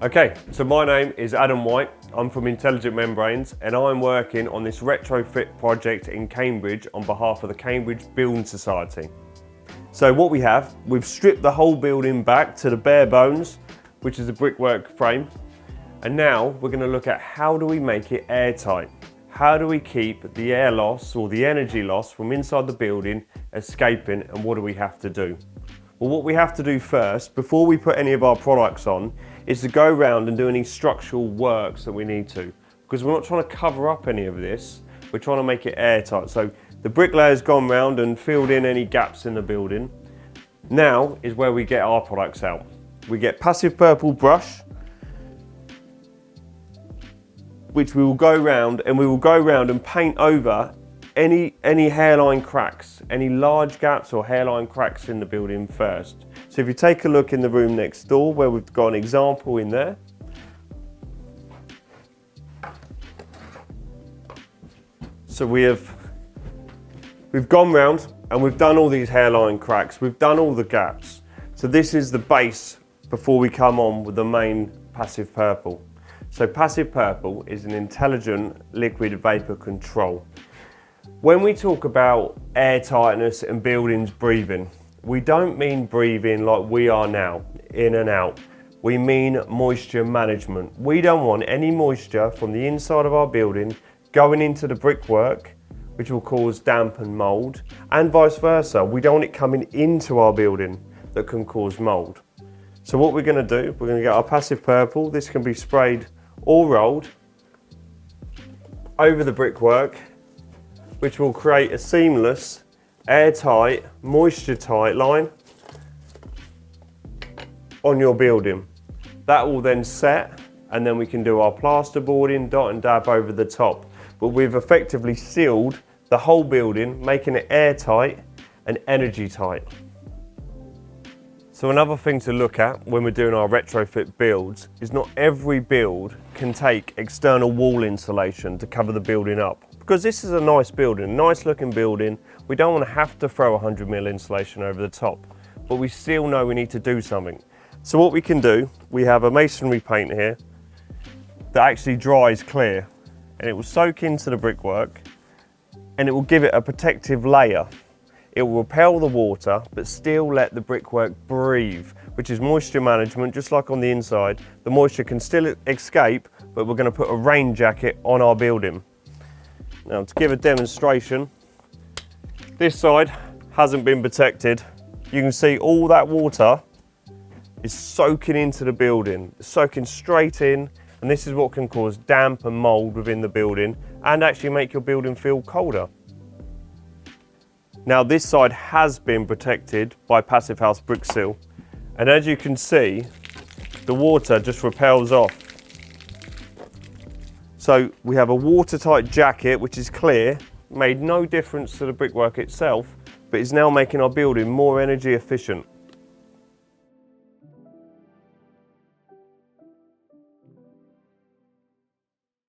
Okay, so my name is Adam White. I'm from Intelligent Membranes and I'm working on this retrofit project in Cambridge on behalf of the Cambridge Building Society. So what we have, we've stripped the whole building back to the bare bones, which is a brickwork frame. And now we're going to look at how do we make it airtight? How do we keep the air loss or the energy loss from inside the building escaping, and what do we have to do? Well, what we have to do first, before we put any of our products on, is to go around and do any structural works that we need to. Because we're not trying to cover up any of this, we're trying to make it airtight. So the bricklayer's gone round and filled in any gaps in the building. Now is where we get our products out. We get passive purple brush, which we will go round and paint over any hairline cracks, any large gaps or hairline cracks in the building first. So if you take a look in the room next door where we've got an example in there. So we've gone round and we've done all these hairline cracks, we've done all the gaps. So this is the base before we come on with the main passive purple. So passive purple is an intelligent liquid vapor control. When we talk about air tightness and buildings breathing, we don't mean breathing like we are now, in and out. We mean moisture management. We don't want any moisture from the inside of our building going into the brickwork, which will cause damp and mold, and vice versa. We don't want it coming into our building that can cause mold. So what we're going to do, we're going to get our passive purple. This can be sprayed or rolled over the brickwork, which will create a seamless, airtight, moisture-tight line on your building. That will then set, and then we can do our plasterboarding, dot and dab over the top. But we've effectively sealed the whole building, making it airtight and energy tight. So another thing to look at when we're doing our retrofit builds is not every build can take external wall insulation to cover the building up. Because this is a nice building, nice looking building, we don't want to have to throw 100mm insulation over the top, but we still know we need to do something. So what we can do, we have a masonry paint here that actually dries clear, and it will soak into the brickwork and it will give it a protective layer. It will repel the water, but still let the brickwork breathe, which is moisture management. Just like on the inside, the moisture can still escape, but we're going to put a rain jacket on our building. Now, to give a demonstration, this side hasn't been protected. You can see all that water is soaking into the building, it's soaking straight in, and this is what can cause damp and mold within the building and actually make your building feel colder. Now, this side has been protected by Passive House Brick Seal, and as you can see, the water just repels off. So we have a watertight jacket which is clear, made no difference to the brickwork itself, but is now making our building more energy efficient.